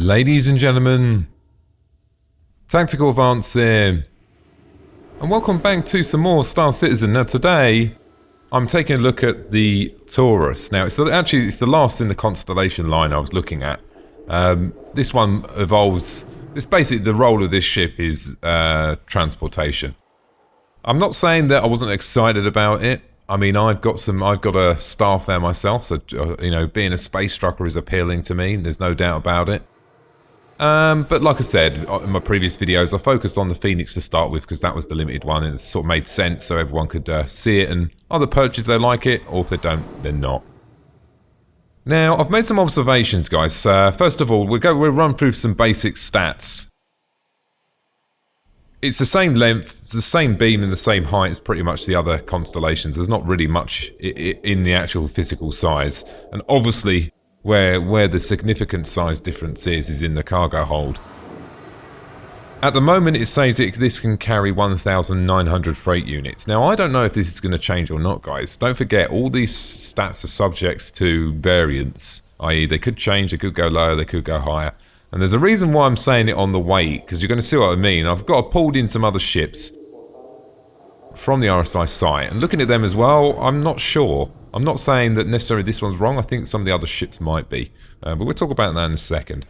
Ladies and gentlemen, Tactical Advance here, and welcome back to some more Star Citizen. Now today, I'm taking a look at the Taurus. Now it's the last in the Constellation line I was looking at. This one evolves, it's basically the role of this ship is transportation. I'm not saying that I wasn't excited about it. I mean, I've got a staff there myself, so you know, being a space trucker is appealing to me. There's no doubt about it. But like I said in my previous videos, I focused on the Phoenix to start with because that was the limited one and it sort of made sense so everyone could see it and either purchase if they like it or if they don't, then not. Now, I've made some observations, guys. First of all, we'll run through some basic stats. It's the same length, it's the same beam and the same height as pretty much the other constellations. There's not really much in the actual physical size. And obviously, where the significant size difference is in the cargo hold. At the moment it says this can carry 1,900 freight units. Now I don't know if this is going to change or not, guys. Don't forget, all these stats are subjects to variance, i.e. they could change, they could go lower, they could go higher. And there's a reason why I'm saying it on the weight, because you're going to see what I mean. I've pulled in some other ships from the RSI site, and looking at them as well, I'm not sure. I'm not saying that necessarily this one's wrong. I think some of the other ships might be. But we'll talk about that in a second.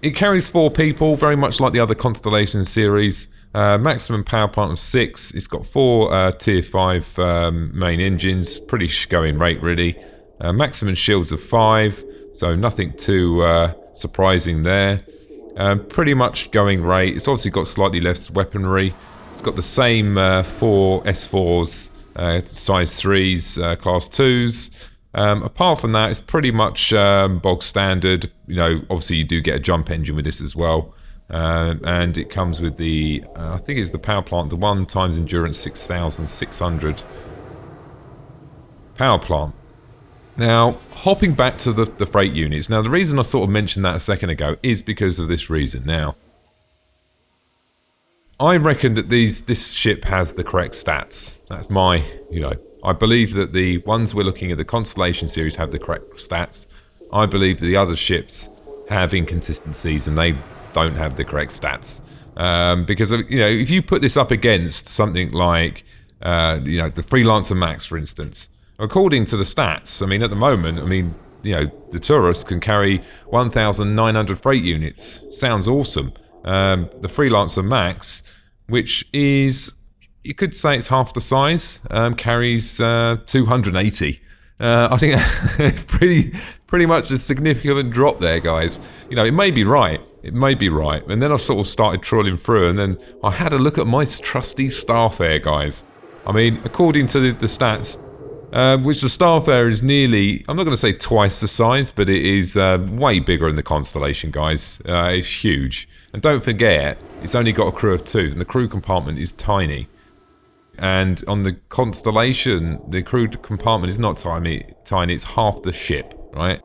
It carries 4 people, very much like the other Constellation series. Maximum power plant of 6. It's got 4 tier 5 main engines. Pretty going rate, really. Maximum shields of 5. So nothing too surprising there. Pretty much going rate. It's obviously got slightly less weaponry. It's got the same 4 S4s. Size 3s, class 2s. Apart from that, it's pretty much bog standard. You know, obviously you do get a jump engine with this as well. And it comes with the, I think it's the power plant, the 1 times endurance 6,600 power plant. Now, hopping back to the freight units. Now, the reason I sort of mentioned that a second ago is because of this reason. Now, I reckon that this ship has the correct stats. That's my, I believe that the ones we're looking at, the Constellation series, have the correct stats. I believe the other ships have inconsistencies and they don't have the correct stats. Because, if you put this up against something like, the Freelancer Max, for instance, according to the stats, I mean, at the moment, the Taurus can carry 1,900 freight units. Sounds awesome. The Freelancer Max, which is, you could say it's half the size, carries 280. I think it's pretty much a significant drop there, guys. It may be right. It may be right. And then I've sort of started trawling through, and then I had a look at my trusty Starfare, guys. I mean, according to the stats, which the Starfare is nearly, I'm not going to say twice the size, but it is way bigger in the Constellation, guys. It's huge. And don't forget, it's only got a crew of 2, and the crew compartment is tiny. And on the Constellation, the crew compartment is not tiny, it's half the ship, right?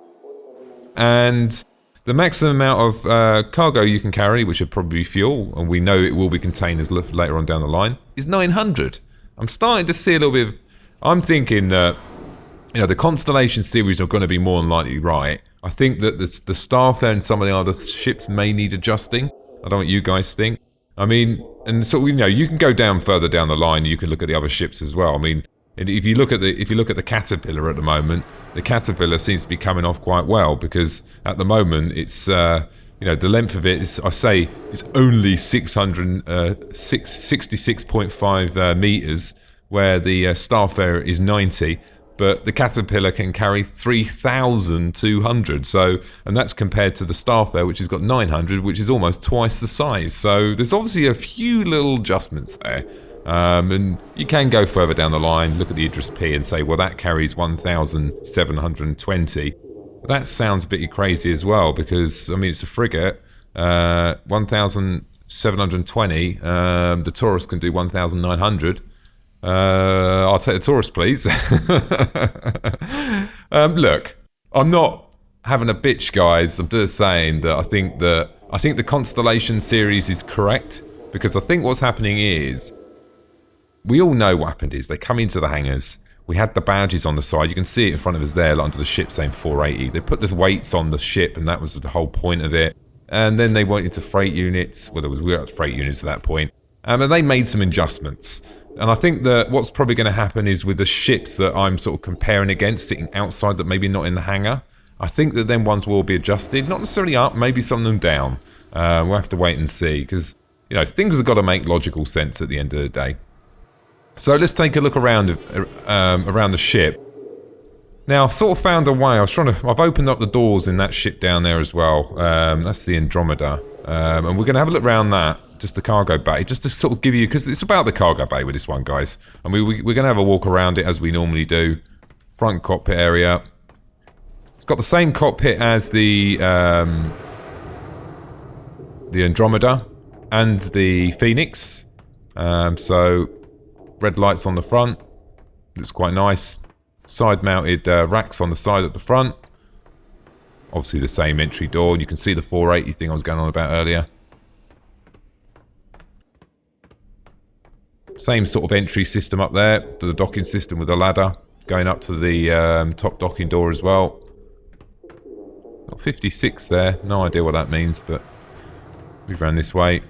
And the maximum amount of cargo you can carry, which would probably be fuel, and we know it will be containers later on down the line, is 900. I'm starting to see a little bit of, I'm thinking that, the Constellation series are going to be more than likely right. I think that the Starfare and some of the other ships may need adjusting. I don't know what you guys think. I mean, and so you can go down further down the line. You can look at the other ships as well. I mean, if you look at the Caterpillar at the moment, the Caterpillar seems to be coming off quite well because at the moment it's the length of it is, I say, it's only 66.5 meters, where the Starfare is 90. But the Caterpillar can carry 3,200, and that's compared to the Starfare, which has got 900, which is almost twice the size. So there's obviously a few little adjustments there. And you can go further down the line, look at the Idris P and say, well, that carries 1,720. That sounds a bit crazy as well, because, it's a frigate, 1,720, the Taurus can do 1,900. I'll take the Taurus, please. Look, I'm not having a bitch, guys. I'm just saying that I think the Constellation series is correct, because I think what's happening is, we all know what happened is they come into the hangars We had the badges on the side. You can see it in front of us there, like under the ship saying 480. They put the weights on the ship, and that was the whole point of it. And then they went into freight units. Well, we were at freight units at that point. And they made some adjustments. And I think that what's probably going to happen is with the ships that I'm sort of comparing against, sitting outside that maybe not in the hangar, I think that then ones will be adjusted. Not necessarily up, maybe some of them down. We'll have to wait and see, because, you know, things have got to make logical sense at the end of the day. So let's take a look around the ship. Now, I've sort of found a way. I've opened up the doors in that ship down there as well. That's the Andromeda. And we're going to have a look around that, just the cargo bay, just to sort of give you, because it's about the cargo bay with this one, guys. And we're going to have a walk around it as we normally do. Front cockpit area. It's got the same cockpit as the Andromeda and the Phoenix. So red lights on the front. Looks quite nice. Side-mounted racks on the side at the front. Obviously the same entry door. You can see the 480 thing I was going on about earlier. Same sort of entry system up there. The docking system with a ladder. Going up to the top docking door as well. Got 56 there. No idea what that means, but we've ran this way. Do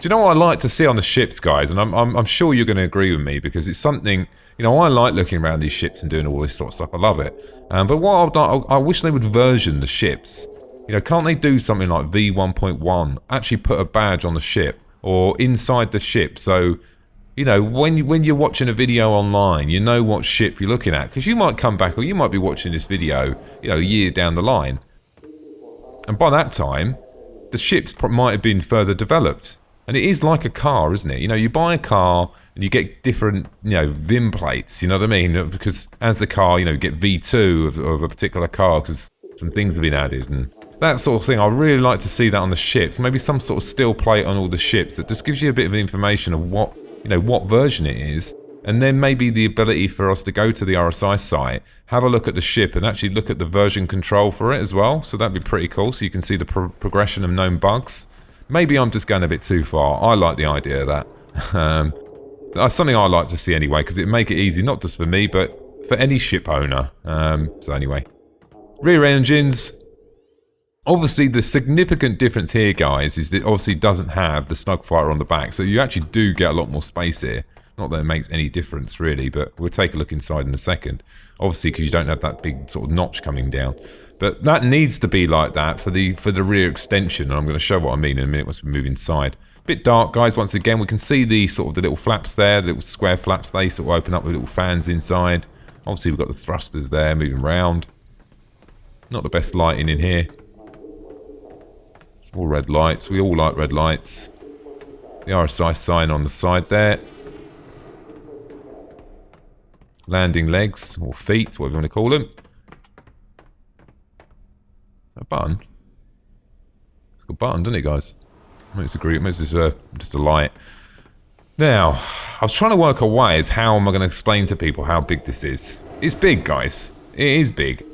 you know what I like to see on the ships, guys? And I'm sure you're going to agree with me, because it's something, you know, I like looking around these ships and doing all this sort of stuff. I love it. But what I wish they would version the ships. You know, can't they do something like V1.1? Actually put a badge on the ship or inside the ship, so you know when you're watching a video online, you know what ship you're looking at, because you might come back, or you might be watching this video, you know, a year down the line, and by that time, the ships might have been further developed. And it is like a car, isn't it? You know, you buy a car and you get different, you know, VIN plates, you know what I mean? Because as the car, you know, you get V2 of a particular car because some things have been added and that sort of thing. I really like to see that on the ships. Maybe some sort of steel plate on all the ships that just gives you a bit of information of what, you know, what version it is. And then maybe the ability for us to go to the RSI site, have a look at the ship and actually look at the version control for it as well. So that'd be pretty cool. So you can see the progression of known bugs. Maybe I'm just going a bit too far. I like the idea of that. That's something I like to see anyway, because it'd make it easy, not just for me, but for any ship owner. So anyway. Rear engines. Obviously, the significant difference here, guys, is that it obviously doesn't have the snug fighter on the back. So you actually do get a lot more space here. Not that it makes any difference, really, but we'll take a look inside in a second. Obviously, because you don't have that big sort of notch coming down. But that needs to be like that for the rear extension, and I'm going to show what I mean in a minute once we move inside. Bit dark, guys. Once again, we can see the sort of the little flaps there, the little square flaps. They sort of open up with little fans inside. Obviously, we've got the thrusters there moving around. Not the best lighting in here. It's all red lights. We all like red lights. The RSI sign on the side there. Landing legs or feet, whatever you want to call them. A button? It's got a button, doesn't it, guys? Maybe it's a group, maybe it's just a light. Now, I was trying to work a way as how am I going to explain to people how big this is. It's big, guys. It is big.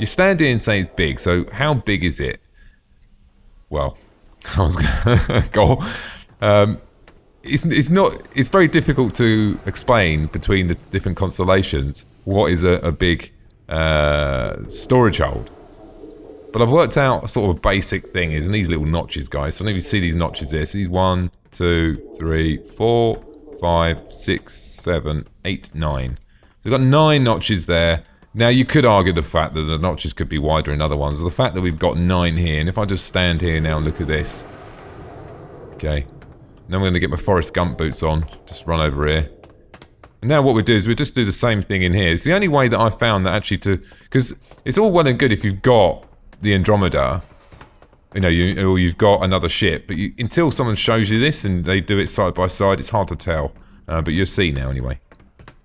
You stand here and say it's big, so how big is it? Well, I was going to go. It's very difficult to explain between the different constellations what is a big storage hold. But I've worked out a sort of basic thing is in these little notches, guys. So I don't know if you see these notches there. So these 1, 2, 3, 4, 5, 6, 7, 8, 9. So we've got 9 notches there. Now you could argue the fact that the notches could be wider in other ones. The fact that we've got 9 here, and if I just stand here now and look at this. Okay. Now I'm going to get my Forrest Gump boots on. Just run over here. And now what we do is we just do the same thing in here. It's the only way that I found that actually to... Because it's all well and good if you've got the Andromeda, you know, or you've got another ship, but until someone shows you this and they do it side by side, it's hard to tell. But you'll see now anyway.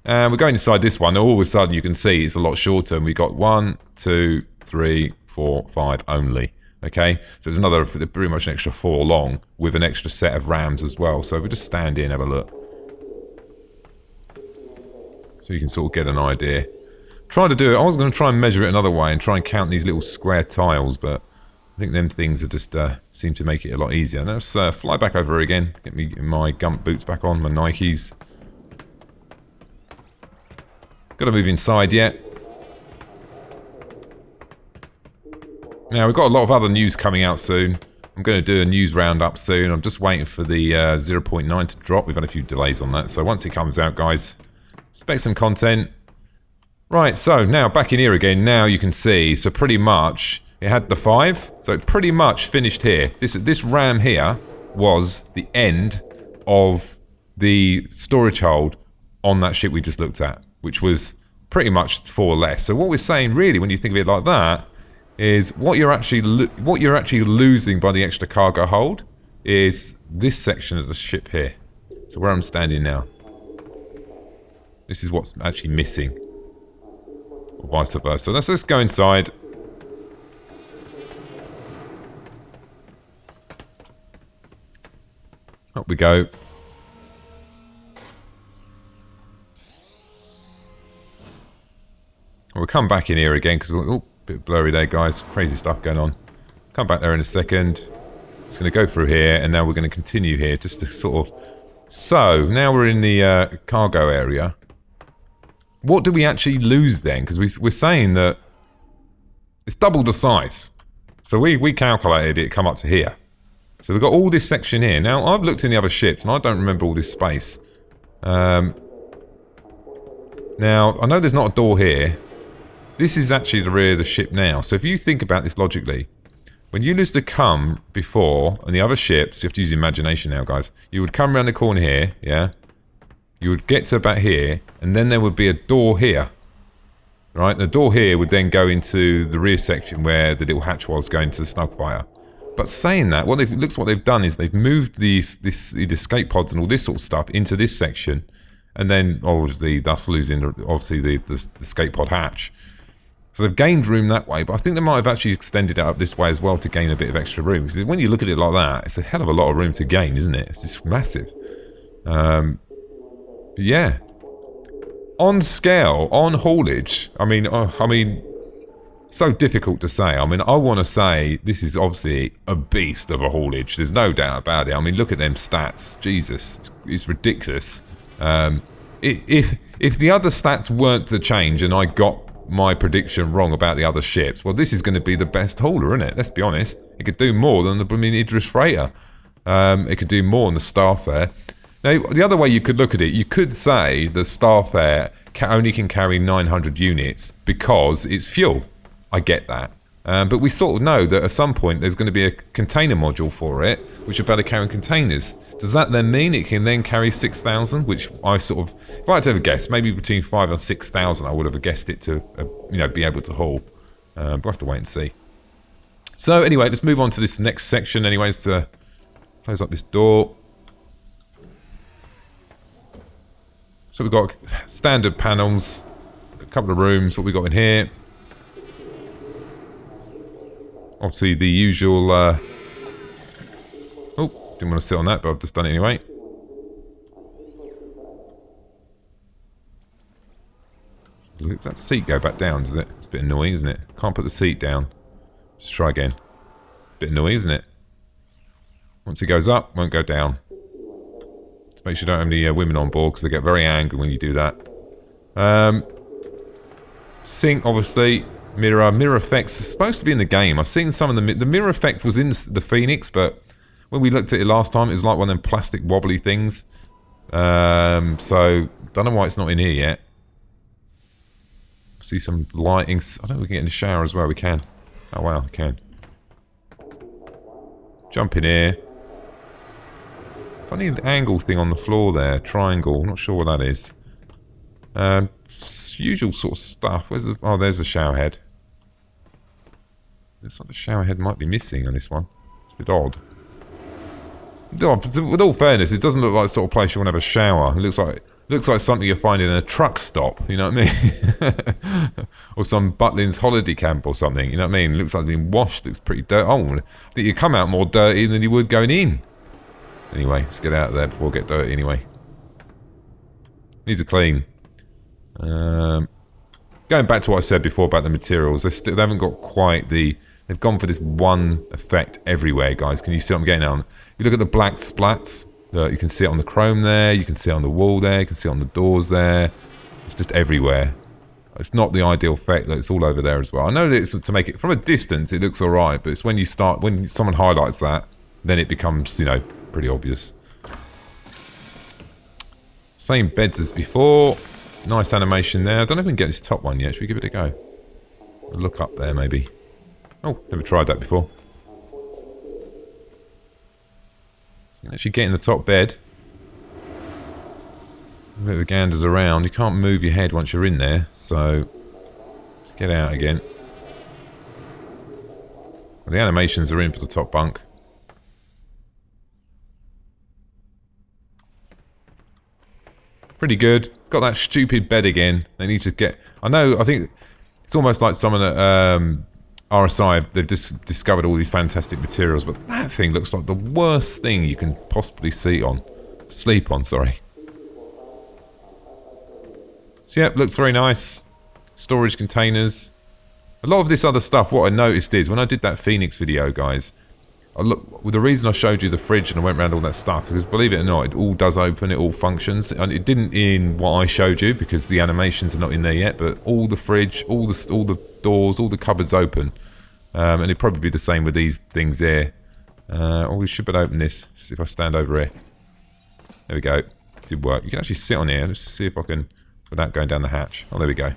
And we're going inside this one. All of a sudden, you can see it's a lot shorter, and we got 1, 2, 3, 4, 5 only. Okay, so there's another pretty much an extra 4 long with an extra set of rams as well. So if we just stand here and have a look, so you can sort of get an idea. Trying to do it. I was going to try and measure it another way and try and count these little square tiles, but I think them things are just seem to make it a lot easier. Now let's fly back over again. Get me my Gump boots back on, my Nikes. Got to move inside yet. Now, we've got a lot of other news coming out soon. I'm going to do a news roundup soon. I'm just waiting for the 0.9 to drop. We've had a few delays on that. So once it comes out, guys, expect some content. Right, so now back in here again. Now you can see, so pretty much it had the 5. So it pretty much finished here. This ram here was the end of the storage hold on that ship we just looked at, which was pretty much 4 less. So what we're saying really, when you think of it like that, is what you're actually losing by the extra cargo hold is this section of the ship here. So where I'm standing now, this is what's actually missing, or vice versa. So let's go inside. Up we go. We'll come back in here again because oh, bit blurry there, guys. Crazy stuff going on. Come back there in a second. Just going to go through here, and now we're going to continue here just to sort of... So, now we're in the cargo area. What do we actually lose then? Because we're saying that it's double the size. So we calculated it come up to here. So we've got all this section here. Now, I've looked in the other ships, and I don't remember all this space. Now, I know there's not a door here. This is actually the rear of the ship now. So if you think about this logically, when you used to come before on the other ships, you have to use your imagination now, guys. You would come around the corner here, yeah? You would get to about here, and then there would be a door here. Right? The door here would then go into the rear section where the little hatch was going to the snugfire. But saying that, what they've done is they've moved the escape pods and all this sort of stuff into this section, and then obviously thus losing the escape pod hatch. So they've gained room that way, but I think they might have actually extended it up this way as well to gain a bit of extra room. Because when you look at it like that, it's a hell of a lot of room to gain, isn't it? It's just massive. But yeah. On scale, on haulage, I mean, so difficult to say. I mean, I want to say this is obviously a beast of a haulage. There's no doubt about it. I mean, look at them stats. Jesus, it's ridiculous. If the other stats weren't to change and I got my prediction wrong about the other ships, well, this is going to be the best hauler, isn't it? Let's be honest. It could do more than the blooming Idris Freighter. It could do more than the Starfare. Now, the other way you could look at it, you could say the Starfare only can carry 900 units because it's fuel. I get that. But we sort of know that at some point there's going to be a container module for it, which will be able to carry containers. Does that then mean it can then carry 6,000? Which I sort of, if I had to have a guess, maybe between 5,000 and 6,000, I would have guessed it to, be able to haul. We'll have to wait and see. So anyway, let's move on to this next section. Anyways, to close up this door. So we've got standard panels, a couple of rooms. What we got in here? Obviously the usual, oh, didn't want to sit on that, but I've just done it anyway. Does that seat go back down, does it? It's a bit annoying, isn't it? Can't put the seat down. Just try again. Bit annoying, isn't it? Once it goes up, won't go down. Just make sure you don't have any women on board, because they get very angry when you do that. Sink, obviously. Mirror effects are supposed to be in the game. I've seen some of the mirror effect was in the Phoenix, but when we looked at it last time, it was like one of them plastic wobbly things. So don't know why it's not in here yet. See some lighting. I don't know if we can get in the shower as well. We can. Oh wow, we can. Jump in here. Funny angle thing on the floor there. Triangle. Not sure what that is. Usual sort of stuff. Where's the... Oh, there's the shower head. Looks like the shower head might be missing on this one. It's a bit odd. With all fairness, it doesn't look like the sort of place you want to have a shower. It looks like something you'll find in a truck stop, you know what I mean? Or some Butlins holiday camp or something, you know what I mean? It looks like it's been washed, looks pretty dirty. Oh, I think you come out more dirty than you would going in. Anyway, let's get out of there before we get dirty anyway. These are clean. Going back to what I said before about the materials, they haven't got quite the... They've gone for this one effect everywhere, guys. Can you see what I'm getting at? You look at the black splats. You can see it on the chrome there. You can see it on the wall there. You can see it on the doors there. It's just everywhere. It's not the ideal effect that it's all over there as well. I know that it's to make it from a distance, it looks alright, but it's when someone highlights that, then it becomes, you know, pretty obvious. Same beds as before. Nice animation there. I don't know if we can get this top one yet. Should we give it a go? Look up there, maybe. Oh, never tried that before. You can actually get in the top bed. A bit of ganders around. You can't move your head once you're in there, so let's get out again. Well, the animations are in for the top bunk. Pretty good. Got that stupid bed again. They need to get... I think it's almost like someone at RSI, they've just discovered all these fantastic materials, but that thing looks like the worst thing you can possibly sleep on, sorry. So yeah, looks very nice. Storage containers. A lot of this other stuff, what I noticed is, when I did that Phoenix video, guys, the reason I showed you the fridge and I went around all that stuff, because believe it or not, it all does open, it all functions. And it didn't in what I showed you, because the animations are not in there yet, but all the fridge, all the doors, all the cupboards open. And it'd probably be the same with these things here. Oh, we should be able to open this. See if I stand over here. There we go. It did work. You can actually sit on here. Let's see if I can... without going down the hatch. Oh, there we go.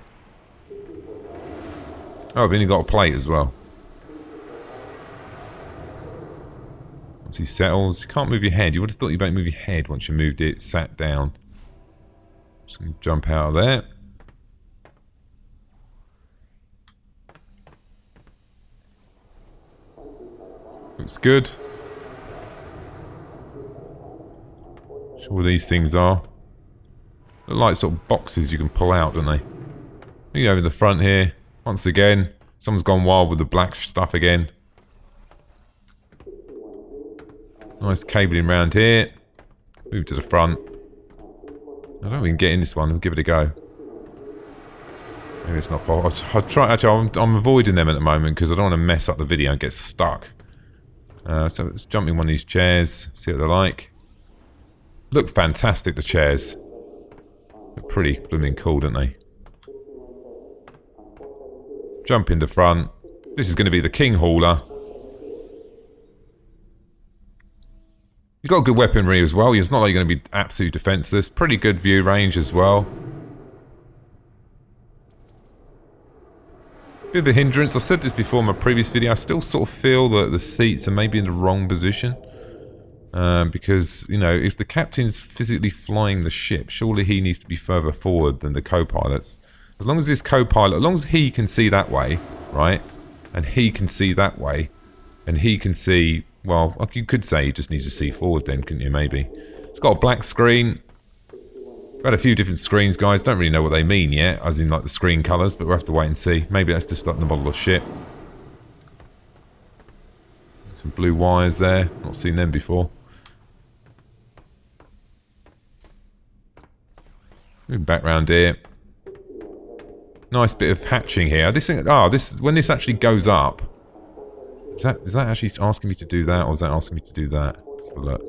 Oh, I've only got a plate as well. Once he settles, you can't move your head. You would have thought you might move your head once you moved it, sat down. Just gonna jump out of there. Looks good. Sure what these things are. Look like sort of boxes you can pull out, don't they? You go over the front here. Once again, someone's gone wild with the black stuff again. Nice cabling around here. Move to the front. I don't know if we can get in this one. We'll give it a go. Maybe it's not possible. I'll try. Actually, I'm avoiding them at the moment because I don't want to mess up the video and get stuck. So let's jump in one of these chairs. See what they're like. Look fantastic, the chairs. They're pretty blooming cool, don't they? Jump in the front. This is going to be the king hauler. You've got good weaponry as well. It's not like you're going to be absolutely defenseless. Pretty good view range as well. Bit of a hindrance. I said this before in my previous video. I still sort of feel that the seats are maybe in the wrong position. Because, you know, if the captain's physically flying the ship, surely he needs to be further forward than the co-pilots. As long as this co-pilot, as long as he can see that way, right? And he can see that way. And he can see, well, you could say he just needs to see forward then, couldn't you, maybe? It's got a black screen. I've had a few different screens, guys. Don't really know what they mean yet, as in like the screen colours, but we'll have to wait and see. Maybe that's just like the model of ship. Some blue wires there. Not seen them before. Move back round here. Nice bit of hatching here. This thing, when this actually goes up, is that actually asking me to do that, or is that asking me to do that? Let's have a look.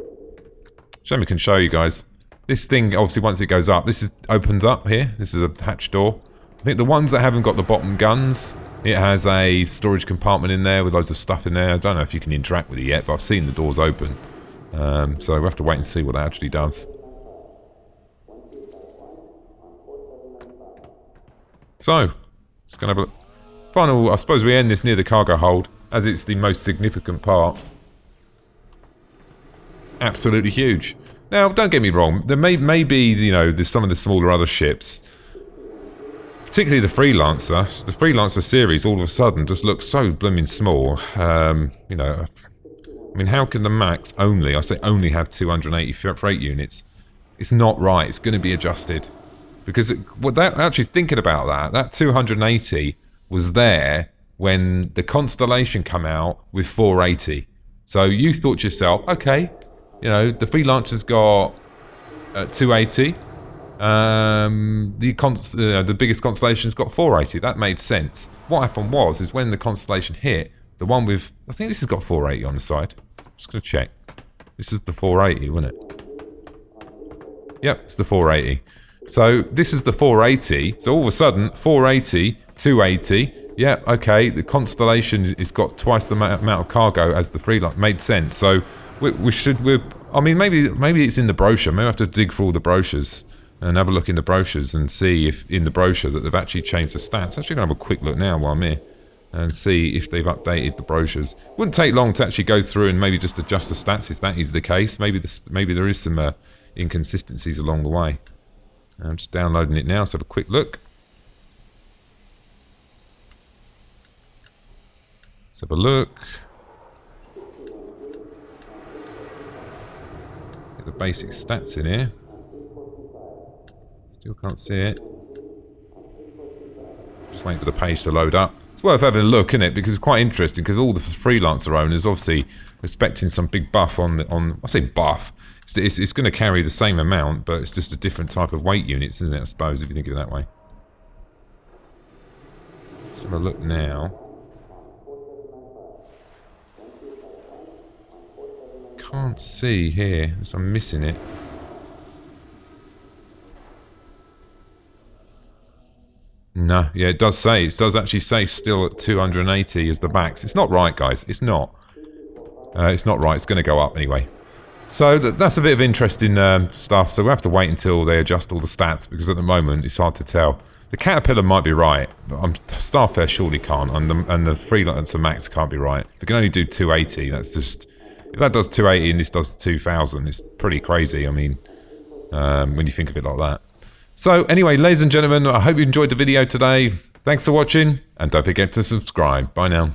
Shame I can show you guys. This thing, obviously, once it goes up, opens up here. This is a hatch door. I think the ones that haven't got the bottom guns, it has a storage compartment in there with loads of stuff in there. I don't know if you can interact with it yet, but I've seen the doors open. So we'll have to wait and see what that actually does. So, just going to have a final, I suppose we end this near the cargo hold, as it's the most significant part. Absolutely huge. Now, don't get me wrong, there may be, you know, there's some of the smaller other ships, particularly the Freelancer series all of a sudden just looks so blooming small. You know, I mean, how can the Max only, I say only, have 280 freight units? It's not right, it's going to be adjusted. Because actually thinking about that 280 was there when the Constellation come out with 480. So you thought to yourself, okay, you know, the Freelancer's got 280. The biggest Constellation's got 480. That made sense. What happened is when the Constellation hit, the one with, I think this has got 480 on the side. Just gonna check. This is the 480, wasn't it? Yep, it's the 480. So this is the 480. So all of a sudden, 480, 280. Yeah, okay, the Constellation has got twice the amount of cargo as the Freelance. Made sense. So I mean, maybe it's in the brochure. Maybe I have to dig through all the brochures and have a look in the brochures and see if in the brochure that they've actually changed the stats. Actually, going to have a quick look now while I'm here and see if they've updated the brochures. Wouldn't take long to actually go through and maybe just adjust the stats if that is the case. Maybe there is some inconsistencies along the way. I'm just downloading it now, so have a quick look. Let's have a look. Get the basic stats in here. Still can't see it. Just waiting for the page to load up. It's worth having a look, isn't it? Because it's quite interesting, because all the freelancer owners obviously expecting some big buff on I say buff. It's going to carry the same amount, but it's just a different type of weight units, isn't it, I suppose, if you think of it that way. Let's have a look now. Can't see here, so I'm missing it. No, yeah, it does say. It does actually say still at 280 is the max. It's not right, guys. It's not. It's not right. It's going to go up anyway. So that's a bit of interesting stuff. So we'll have to wait until they adjust all the stats, because at the moment it's hard to tell. The Caterpillar might be right, but Starfare surely can't, and the Freelancer Max can't be right. They can only do 280. That's just, if that does 280 and this does 2000, it's pretty crazy. I mean, when you think of it like that. So anyway, ladies and gentlemen, I hope you enjoyed the video today. Thanks for watching, and don't forget to subscribe. Bye now.